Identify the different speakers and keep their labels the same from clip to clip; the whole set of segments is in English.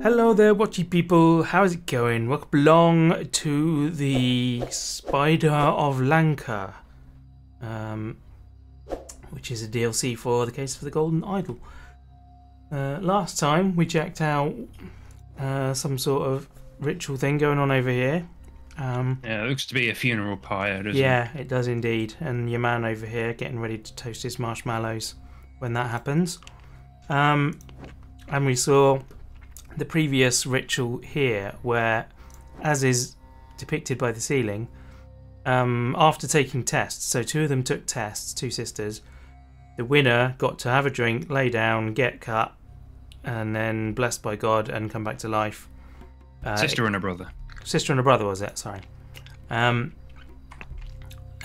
Speaker 1: Hello there, watchy people. How's it going? Welcome along to the Spider of Lanka, which is a DLC for the Case for the Golden Idol. Last time we checked out some sort of ritual thing going on over here.
Speaker 2: Yeah, it looks to be a funeral pyre, doesn't it?
Speaker 1: Yeah, it does indeed. And your man over here getting ready to toast his marshmallows when that happens. And we saw the previous ritual here where, as is depicted by the ceiling, after taking tests, so two of them took tests, two sisters, the winner got to have a drink, lay down, get cut, and then blessed by God and come back to life.
Speaker 2: Sister and a brother.
Speaker 1: Sister and a brother, was it? Sorry. Yeah,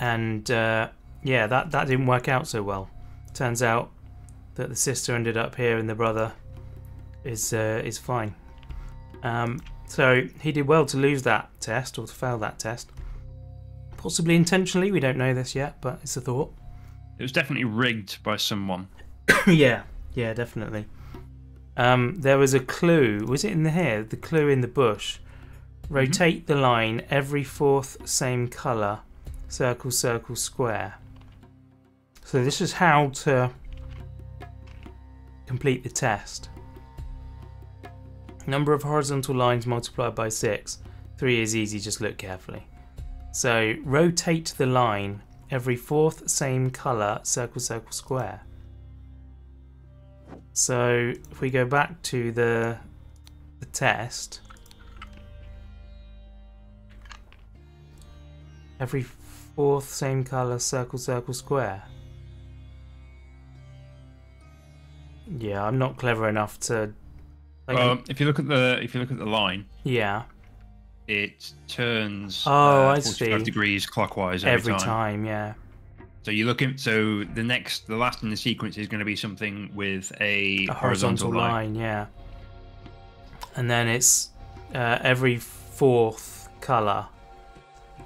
Speaker 1: that didn't work out so well. Turns out that the sister ended up here and the brother is fine. So he did well to lose that test, or to fail that test. Possibly intentionally, we don't know this yet, but it's a thought.
Speaker 2: It was definitely rigged by someone.
Speaker 1: Yeah, definitely. There was a clue. Was it in the hair? The clue in the bush. Rotate the line every fourth same colour. Circle, circle, square. So this is how to complete the test. Number of horizontal lines multiplied by 6. 3 is easy, just look carefully. So rotate the line every fourth same colour. Circle, circle, square. So if we go back to the test, every fourth same colour, circle, circle, square. Yeah, I'm not clever enough to.
Speaker 2: If you look at the line,
Speaker 1: yeah,
Speaker 2: it turns
Speaker 1: 45
Speaker 2: degrees clockwise
Speaker 1: every time. Yeah.
Speaker 2: So you look at the last in the sequence is going to be something with a horizontal line.
Speaker 1: Yeah. And then it's every fourth colour.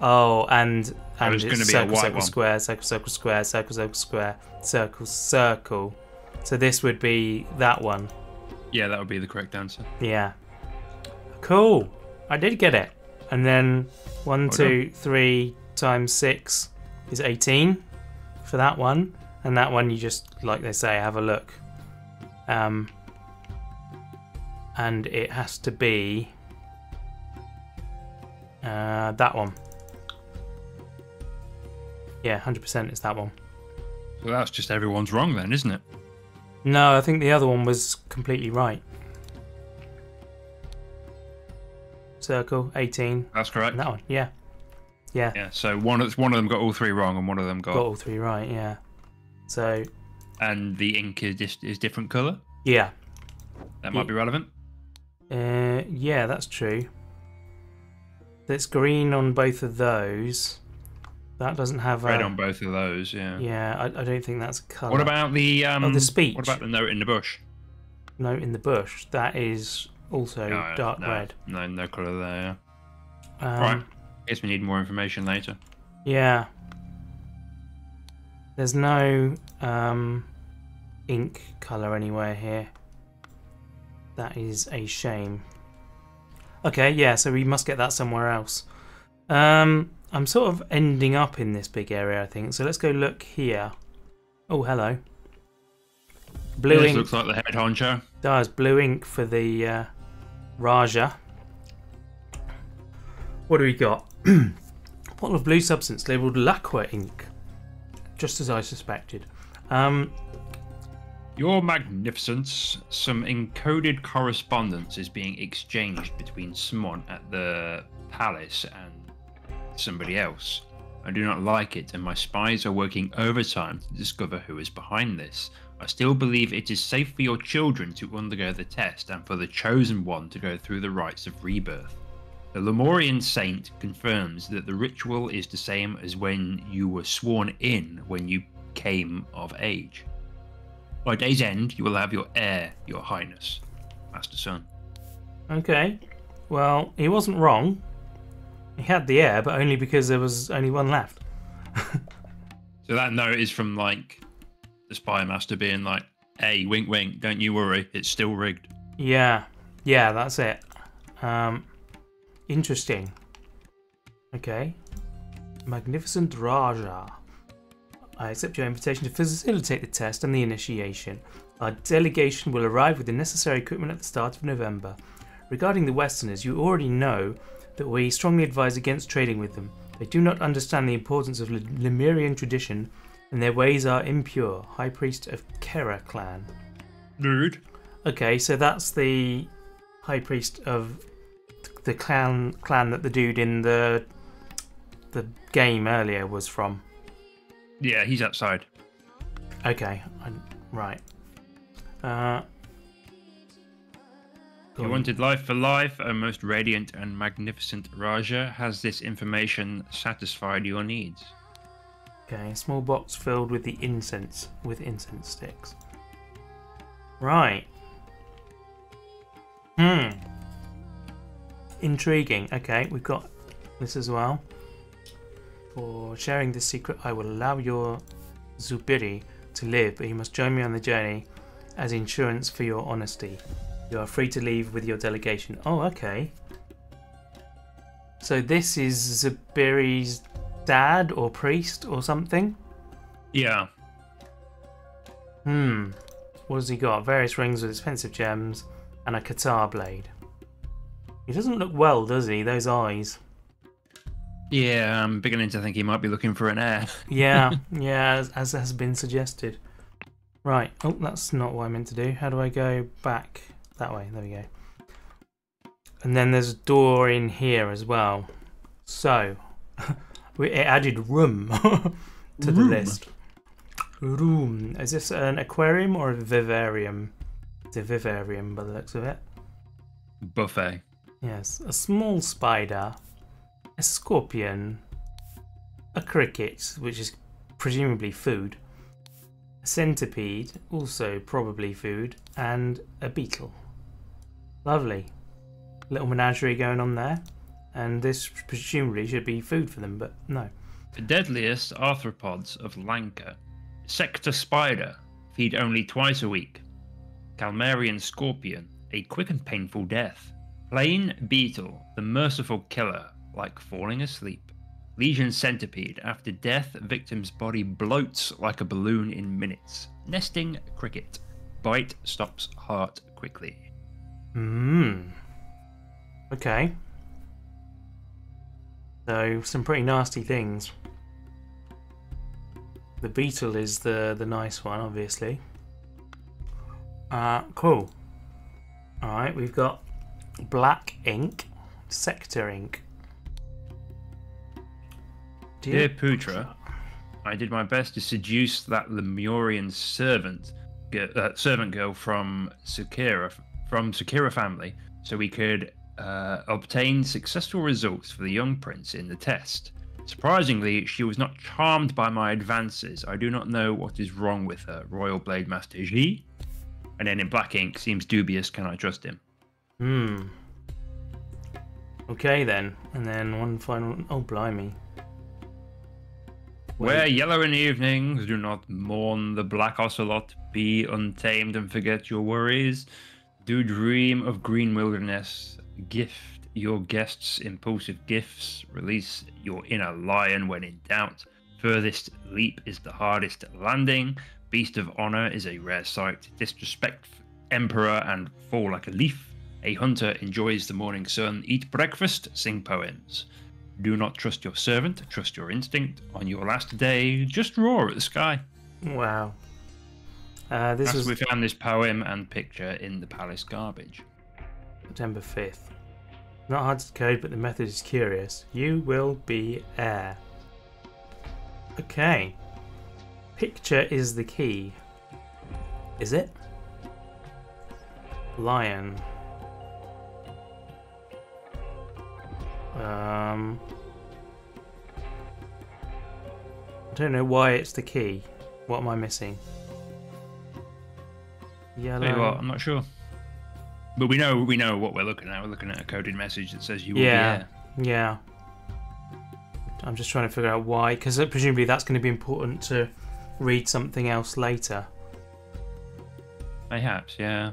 Speaker 1: Oh, and
Speaker 2: it's going to be
Speaker 1: circle,
Speaker 2: a white
Speaker 1: circle,
Speaker 2: one.
Speaker 1: square, circle, circle, square, circle, circle, square, circle, circle. So this would be that one.
Speaker 2: Yeah, that would be the correct answer.
Speaker 1: Yeah. Cool. I did get it. And then 1, 2, 3 times 6 is 18 for that one. And that one you just, like they say, have a look. And it has to be that one. Yeah, 100% is that one.
Speaker 2: Well, that's just everyone's wrong then, isn't it?
Speaker 1: No, I think the other one was completely right. Circle, 18.
Speaker 2: That's correct.
Speaker 1: And that one, yeah.
Speaker 2: Yeah, so one of them got all 3 wrong and one of them got
Speaker 1: all 3 right, yeah. So.
Speaker 2: And the ink is different colour?
Speaker 1: Yeah.
Speaker 2: That might be relevant?
Speaker 1: Yeah, that's true. It's green on both of those. That doesn't have
Speaker 2: red on both of those, yeah.
Speaker 1: Yeah, I don't think that's a colour.
Speaker 2: What about the
Speaker 1: the speech?
Speaker 2: What about the note in the bush?
Speaker 1: Note in the bush. That is also dark red.
Speaker 2: No colour there, yeah. Right. Guess we need more information later.
Speaker 1: Yeah. There's no ink colour anywhere here. That is a shame. Okay, yeah, so we must get that somewhere else. I'm sort of ending up in this big area, I think. So let's go look here. Oh, hello. Blue ink.
Speaker 2: Looks like the head honcho.
Speaker 1: Does blue ink for the Raja. What do we got? Bottle of blue substance labelled Lacquer ink. Just as I suspected.
Speaker 2: Your Magnificence, some encoded correspondence is being exchanged between someone at the palace and somebody else. I do not like it, and my spies are working overtime to discover who is behind this. I still believe it is safe for your children to undergo the test and for the chosen one to go through the rites of rebirth. The Lemurian saint confirms that the ritual is the same as when you were sworn in when you came of age. By day's end, you will have your heir, your highness, Master Son.
Speaker 1: Okay, well, he wasn't wrong. He had the heir, but only because there was only one left.
Speaker 2: So that note is from, like, the spy master being like, hey, wink wink, don't you worry, it's still rigged.
Speaker 1: Yeah, Yeah, that's it. Interesting. Okay. Magnificent Raja. I accept your invitation to facilitate the test and the initiation. Our delegation will arrive with the necessary equipment at the start of November. Regarding the Westerners, you already know that we strongly advise against trading with them. They do not understand the importance of Lemurian tradition, and their ways are impure. High Priest of Kera clan.
Speaker 2: Rude.
Speaker 1: Okay, so that's the High Priest of the clan that the dude in the game earlier was from.
Speaker 2: Yeah, he's outside.
Speaker 1: Okay, right.
Speaker 2: You wanted life for life, a most radiant and magnificent Raja. Has this information satisfied your needs?
Speaker 1: Okay, a small box filled with the incense sticks. Right. Intriguing. Okay, we've got this as well. For sharing this secret, I will allow your Zubiri to live, but you must join me on the journey as insurance for your honesty. You are free to leave with your delegation. Oh, okay. So this is Zubiri's dad or priest or something?
Speaker 2: Yeah.
Speaker 1: What has he got? Various rings with expensive gems and a Qatar blade. He doesn't look well, does he? Those eyes.
Speaker 2: Yeah, I'm beginning to think he might be looking for an heir.
Speaker 1: Yeah, yeah, as has been suggested. Right. Oh, that's not what I meant to do. How do I go back? That way. There we go. And then there's a door in here as well. So, it added room to the list. Room. Is this an aquarium or a vivarium? It's a vivarium by the looks of it.
Speaker 2: Buffet.
Speaker 1: Yes. A small spider. A scorpion. A cricket, which is presumably food. A centipede, also probably food. And a beetle. Lovely. Little menagerie going on there. And this presumably should be food for them, but no.
Speaker 2: The deadliest arthropods of Lanka. Sector spider, feed only twice a week. Calmarian scorpion, a quick and painful death. Plain beetle, the merciful killer, like falling asleep. Legion centipede, after death, victim's body bloats like a balloon in minutes. Nesting cricket, bite stops heart quickly.
Speaker 1: Okay. So, some pretty nasty things. The beetle is the nice one, obviously. Cool. Alright, we've got black ink, sector ink.
Speaker 2: Dear Putra, I did my best to seduce that Lemurian servant girl from Sakura family, so we could obtain successful results for the young prince in the test. Surprisingly, she was not charmed by my advances. I do not know what is wrong with her. Royal Blade Master Ji. And then in black ink, seems dubious. Can I trust him?
Speaker 1: Okay then. And then one final... Oh, blimey.
Speaker 2: Wear yellow in the evenings. Do not mourn the black ocelot. Be untamed and forget your worries. Do dream of green wilderness. Gift your guests impulsive gifts. Release your inner lion when in doubt. Furthest leap is the hardest landing. Beast of honor is a rare sight. Disrespect emperor and fall like a leaf. A hunter enjoys the morning sun. Eat breakfast, sing poems. Do not trust your servant, trust your instinct. On your last day, just roar at the sky.
Speaker 1: Wow.
Speaker 2: We found this poem and picture in the palace garbage.
Speaker 1: September 5th. Not hard to code, but the method is curious. You will be heir. Okay. Picture is the key. Is it? Lion. I don't know why it's the key. What am I missing? Yellow.
Speaker 2: Tell you what, I'm not sure. But we know what we're looking at. We're looking at a coded message that says you will be here.
Speaker 1: Yeah. I'm just trying to figure out why, because presumably that's going to be important to read something else later.
Speaker 2: Perhaps, yeah.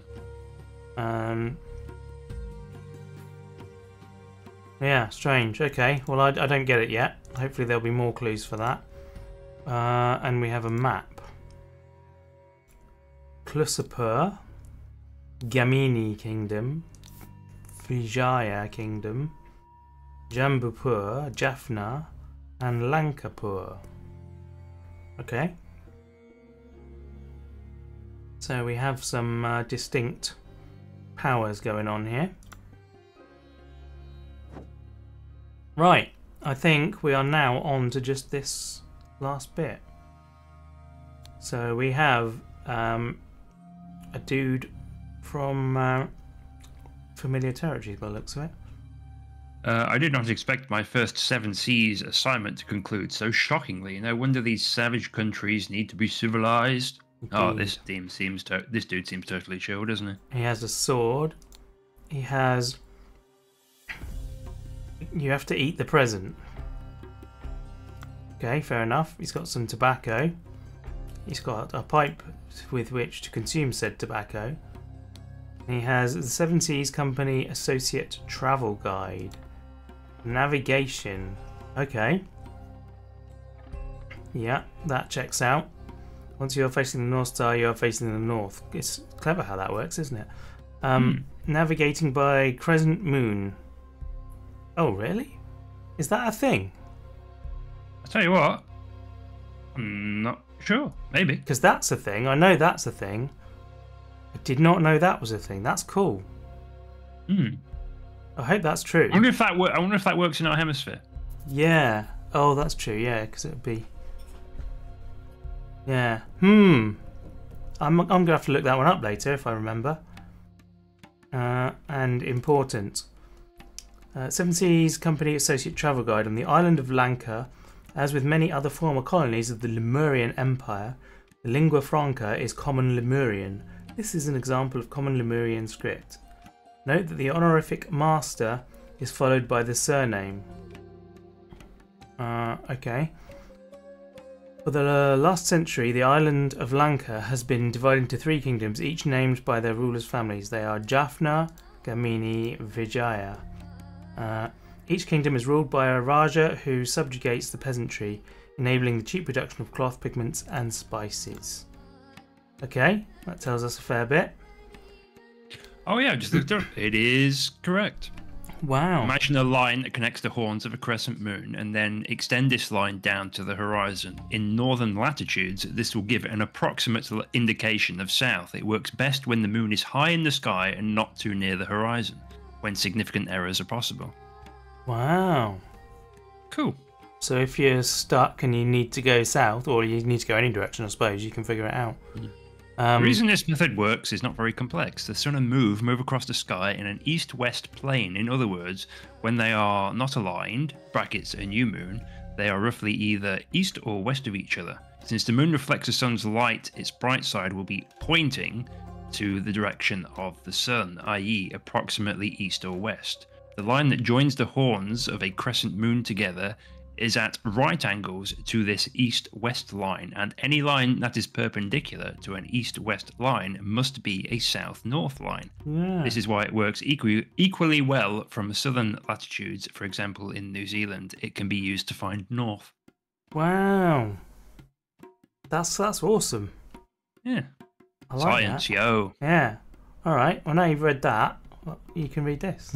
Speaker 1: Yeah, strange. Okay, well I don't get it yet. Hopefully there'll be more clues for that. And we have a map. Klusapur, Gamini Kingdom, Vijaya Kingdom, Jambupur, Jaffna, and Lankapur. Okay. So we have some distinct powers going on here. Right, I think we are now on to just this last bit. So we have a dude from familiar territory by the looks of it.
Speaker 2: I did not expect my first Seven Seas assignment to conclude so shockingly. No wonder these savage countries need to be civilized. Oh, this dude seems totally chill, doesn't he?
Speaker 1: He has a sword. He has... You have to eat the present. Okay, fair enough. He's got some tobacco. He's got a pipe with which to consume said tobacco. And he has the Seven Seas Company Associate Travel Guide. Navigation. Okay. Yeah, that checks out. Once you're facing the North Star, you're facing the north. It's clever how that works, isn't it? Navigating by crescent moon. Oh, really? Is that a thing?
Speaker 2: I'll tell you what. I'm not sure. Maybe.
Speaker 1: Because that's a thing. I know that's a thing. I did not know that was a thing. That's cool. I hope that's true.
Speaker 2: I wonder if that works in our hemisphere.
Speaker 1: Yeah. Oh, that's true. Yeah, because it would be... Yeah. I'm going to have to look that one up later if I remember. And important. Seven Seas Company Associate Travel Guide on the island of Lanka. As with many other former colonies of the Lemurian Empire, the lingua franca is Common Lemurian. This is an example of Common Lemurian script. Note that the honorific master is followed by the surname. Okay. For the last century, the island of Lanka has been divided into 3 kingdoms, each named by their rulers' families. They are Jaffna, Gamini, Vijaya. Each kingdom is ruled by a Raja who subjugates the peasantry, enabling the cheap production of cloth, pigments, and spices. Okay, that tells us a fair bit.
Speaker 2: Oh yeah, just looked up. It is correct.
Speaker 1: Wow.
Speaker 2: Imagine a line that connects the horns of a crescent moon and then extend this line down to the horizon. In northern latitudes, this will give an approximate indication of south. It works best when the moon is high in the sky and not too near the horizon, when significant errors are possible. Wow. Cool.
Speaker 1: So if you're stuck and you need to go south, or you need to go any direction, I suppose, you can figure it out.
Speaker 2: The reason this method works is not very complex. The sun and moon move across the sky in an east-west plane. In other words, when they are not aligned, brackets a new moon, they are roughly either east or west of each other. Since the moon reflects the sun's light, its bright side will be pointing to the direction of the sun, i.e. approximately east or west. The line that joins the horns of a crescent moon together is at right angles to this east-west line, and any line that is perpendicular to an east-west line must be a south-north line. Yeah. This is why it works equally well from southern latitudes. For example, in New Zealand, it can be used to find north.
Speaker 1: Wow. That's awesome.
Speaker 2: Yeah.
Speaker 1: I like
Speaker 2: Science,
Speaker 1: that.
Speaker 2: yo.
Speaker 1: Yeah. All right. Well, now you've read that, you can read this.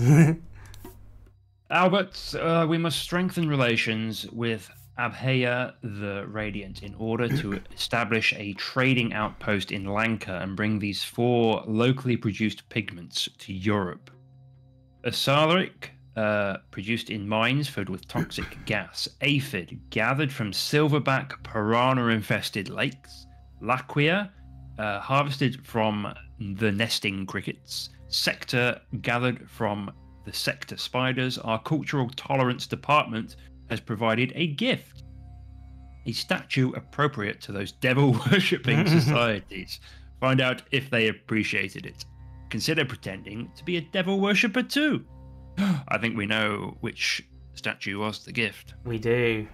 Speaker 2: Albert, we must strengthen relations with Abhaya the Radiant in order to establish a trading outpost in Lanka and bring these 4 locally produced pigments to Europe. Asalaric, produced in mines filled with toxic gas. Aphid, gathered from silverback piranha-infested lakes. Laquia, harvested from the nesting crickets. Sector, gathered from the sector spiders. Our cultural tolerance department has provided a gift. A statue appropriate to those devil-worshipping societies. Find out if they appreciated it. Consider pretending to be a devil worshipper too. I think we know which statue was the gift.
Speaker 1: We do.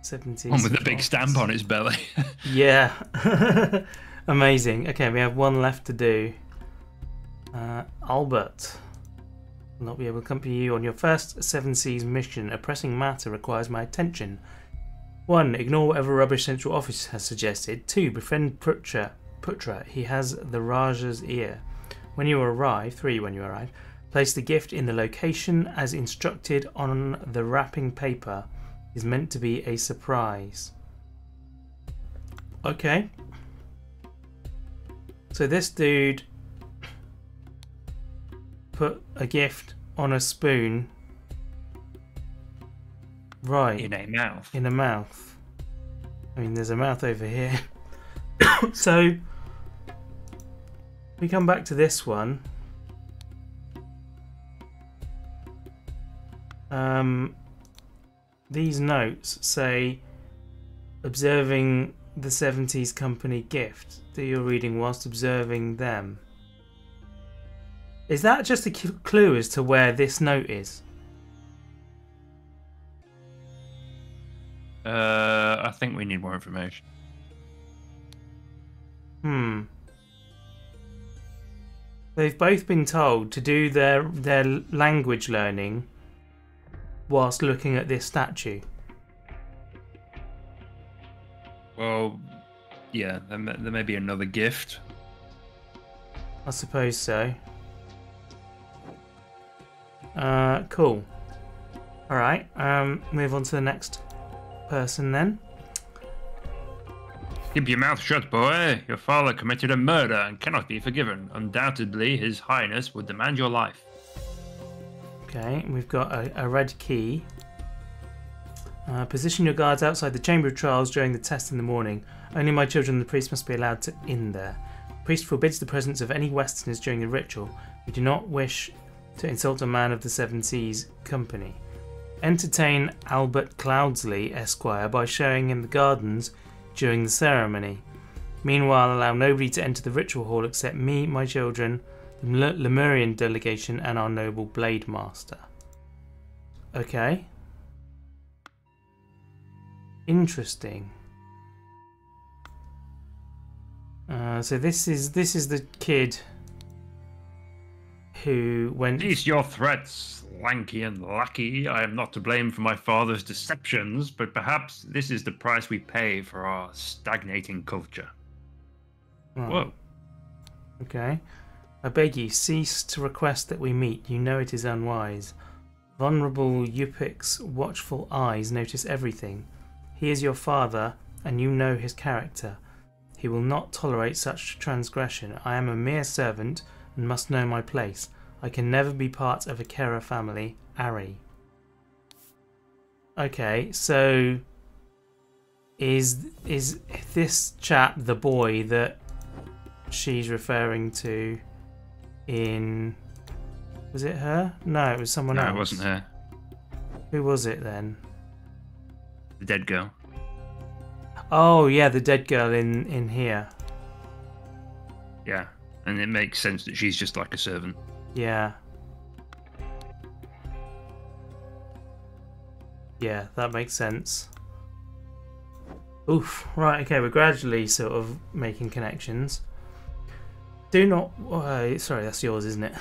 Speaker 1: 70s.
Speaker 2: One with a big stamp on its belly.
Speaker 1: Yeah. Amazing. Okay, we have one left to do. Albert. Will not be able to accompany you on your first Seven Seas mission. A pressing matter requires my attention. 1. Ignore whatever rubbish Central Office has suggested. 2. Befriend Putra. He has the Raja's ear. When you arrive, place the gift in the location as instructed on the wrapping paper. It is meant to be a surprise. Okay. So this dude put a gift on a spoon. Right.
Speaker 2: In a mouth.
Speaker 1: In a mouth. I mean, there's a mouth over here. So we come back to this one. These notes say observing the 70s company gift. Do your reading whilst observing them. Is that just a clue as to where this note is?
Speaker 2: I think we need more information.
Speaker 1: They've both been told to do their language learning whilst looking at this statue.
Speaker 2: Well, yeah, there may be another gift.
Speaker 1: I suppose so. Cool. Alright, move on to the next person then.
Speaker 2: Keep your mouth shut, boy. Your father committed a murder and cannot be forgiven. Undoubtedly, His Highness would demand your life.
Speaker 1: Okay, we've got a red key. Position your guards outside the Chamber of Trials during the test in the morning. Only my children and the priest must be allowed in there. The priest forbids the presence of any Westerners during the ritual. We do not wish to insult a man of the Seven Seas Company. Entertain Albert Cloudsley, Esquire, by showing him the gardens during the ceremony. Meanwhile, allow nobody to enter the ritual hall except me, my children, the Lemurian delegation, and our noble Blade Master. Okay. Interesting. So this is the kid who went.
Speaker 2: Cease your threats, lanky and lucky. I am not to blame for my father's deceptions, but perhaps this is the price we pay for our stagnating culture.
Speaker 1: Oh.
Speaker 2: Whoa.
Speaker 1: Okay. I beg you, cease to request that we meet. You know it is unwise. Vulnerable Yupik's watchful eyes notice everything. He is your father, and you know his character. He will not tolerate such transgression. I am a mere servant and must know my place. I can never be part of a Kera family. Ari. Okay, so is this chap the boy that she's referring to in... Was it her? No, it was someone else.
Speaker 2: No, it wasn't her.
Speaker 1: Who was it then?
Speaker 2: The dead girl.
Speaker 1: Oh, yeah, the dead girl in here.
Speaker 2: Yeah, and it makes sense that she's just like a servant.
Speaker 1: Yeah. Yeah, that makes sense. Oof. Right, okay, we're gradually sort of making connections. Do not... sorry, that's yours, isn't it?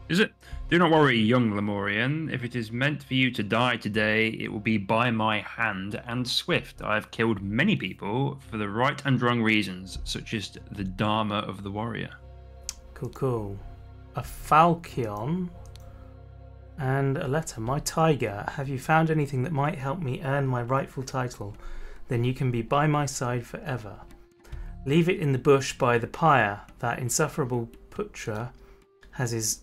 Speaker 2: Is it? Do not worry, young Lemurian. If it is meant for you to die today, it will be by my hand and swift. I have killed many people for the right and wrong reasons, such as the Dharma of the warrior.
Speaker 1: Cool, cool. A falchion and a letter. My tiger, have you found anything that might help me earn my rightful title? Then you can be by my side forever. Leave it in the bush by the pyre. That insufferable Putra has his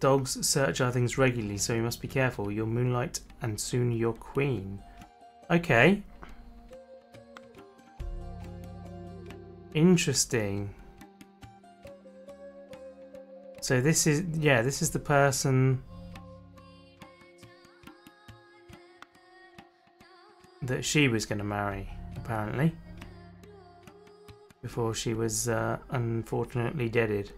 Speaker 1: dogs search our things regularly, so you must be careful. Your moonlight and soon your queen. Okay. Interesting. So this is, yeah, this is the person that she was going to marry, apparently, before she was unfortunately deaded.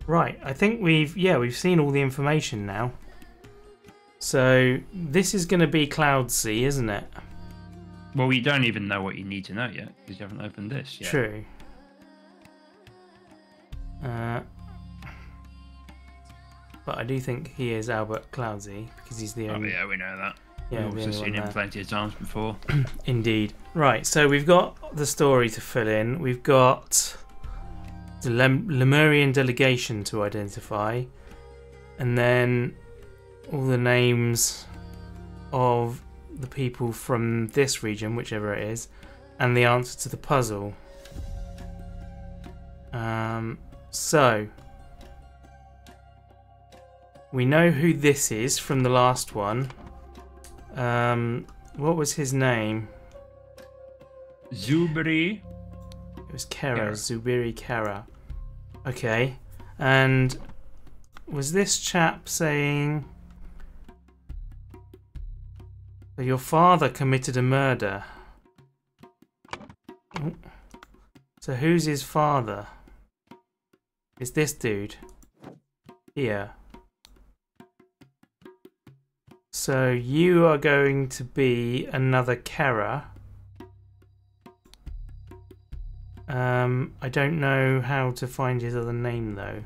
Speaker 1: Right, I think we've seen all the information now. So this is going to be Cloudsea, isn't it?
Speaker 2: Well, we don't even know what you need to know yet, because you haven't opened this yet.
Speaker 1: but I do think he is Albert Cloudsey because he's the only.
Speaker 2: Oh yeah, we know that.
Speaker 1: Yeah,
Speaker 2: We've also seen him plenty of times before.
Speaker 1: Indeed. Right, so we've got the story to fill in. We've got the Lemurian delegation to identify, and then all the names of the people from this region, whichever it is, and the answer to the puzzle. So we know who this is from the last one. What was his name?
Speaker 2: Zubiri.
Speaker 1: It was Kara. Zubiri Kara. Okay. And was this chap saying that your father committed a murder? Oh. So who's his father? It's this dude. Here. So you are going to be another Kara. I don't know how to find his other name though,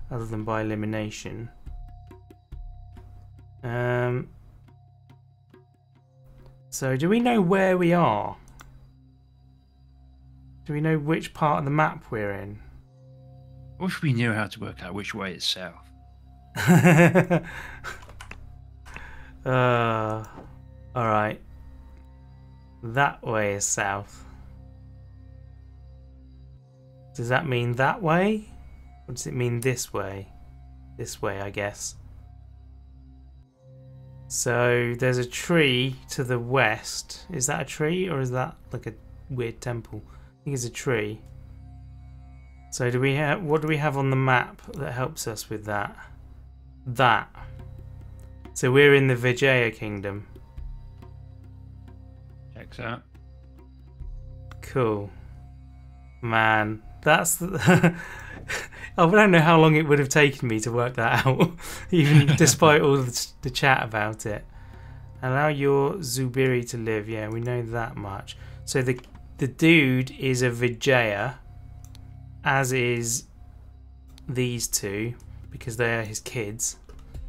Speaker 1: other than by elimination. So do we know where we are? Do we know which part of the map we're in?
Speaker 2: I wish we knew how to work out which way is south.
Speaker 1: Alright. That way is south. Does that mean that way? Or does it mean this way? This way, I guess. So there's a tree to the west. Is that a tree or is that like a weird temple? I think it's a tree. So do we have, what do we have on the map that helps us with that? That. So we're in the Vijaya Kingdom.
Speaker 2: Checks out.
Speaker 1: Cool. Man, that's the I don't know how long it would have taken me to work that out, even despite all the chat about it. Allow your Zubiri to live. Yeah, we know that much. So the dude is a Vijaya, as is these two, because they are his kids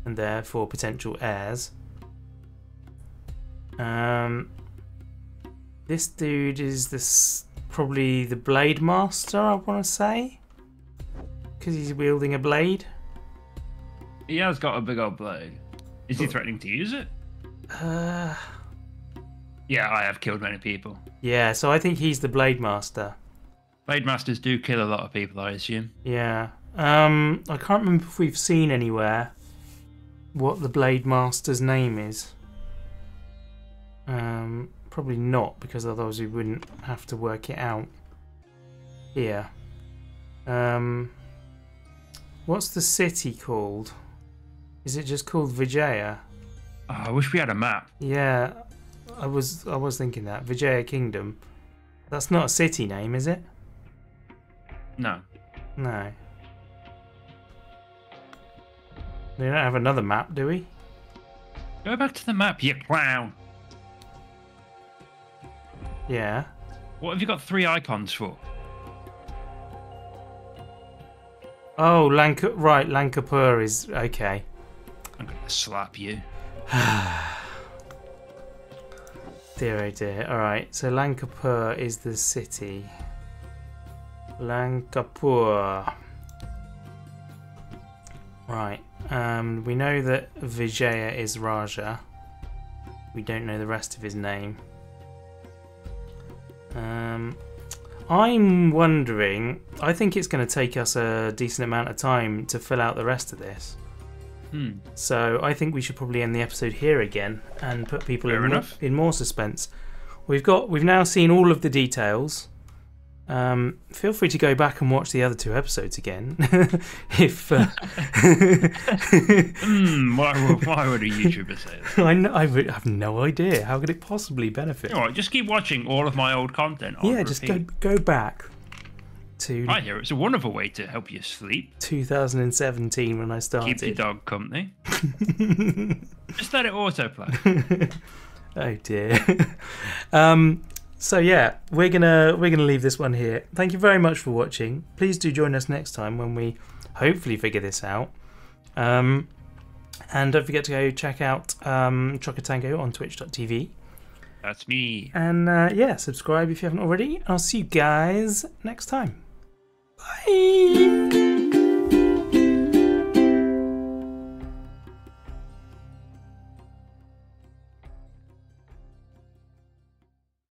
Speaker 1: and therefore potential heirs. This dude is probably the Blade Master, I want to say, because he's wielding a blade.
Speaker 2: He has got a big old blade. Is he threatening to use it? Yeah, I have killed many people.
Speaker 1: Yeah, so I think he's the Blade Master.
Speaker 2: Blade Masters do kill a lot of people, I assume.
Speaker 1: Yeah. I can't remember if we've seen anywhere what the Blade Master's name is. Probably not, because otherwise we wouldn't have to work it out here. What's the city called? Is it just called Vijaya?
Speaker 2: Oh, I wish we had a map.
Speaker 1: Yeah, I was thinking that. Vijaya Kingdom. That's not a city name, is it?
Speaker 2: No.
Speaker 1: No. We don't have another map, do we?
Speaker 2: Go back to the map, you clown.
Speaker 1: Yeah.
Speaker 2: What have you got 3 icons for?
Speaker 1: Oh, Lanka. Right, Lankapur is okay.
Speaker 2: I'm gonna slap you.
Speaker 1: Dear oh dear. Alright, so Lankapur is the city. Lankapur. Right. We know that Vijaya is Raja. We don't know the rest of his name. I'm wondering, I think it's going to take us a decent amount of time to fill out the rest of this. So I think we should probably end the episode here again and put people in more suspense. We've now seen all of the details. Feel free to go back and watch the other 2 episodes again. If
Speaker 2: why would a YouTuber say that?
Speaker 1: I have no idea. How could it possibly benefit?
Speaker 2: All right, just keep watching all of my old content.
Speaker 1: Yeah, just go back to.
Speaker 2: I hear it's a wonderful way to help you sleep.
Speaker 1: 2017 when I started.
Speaker 2: Keep your dog company. Just let it autoplay.
Speaker 1: Oh dear. So yeah, we're gonna leave this one here. Thank you very much for watching. Please do join us next time when we hopefully figure this out. And don't forget to go check out Chocotango on twitch.tv.
Speaker 2: That's me.
Speaker 1: And yeah, subscribe if you haven't already. I'll see you guys next time. Bye!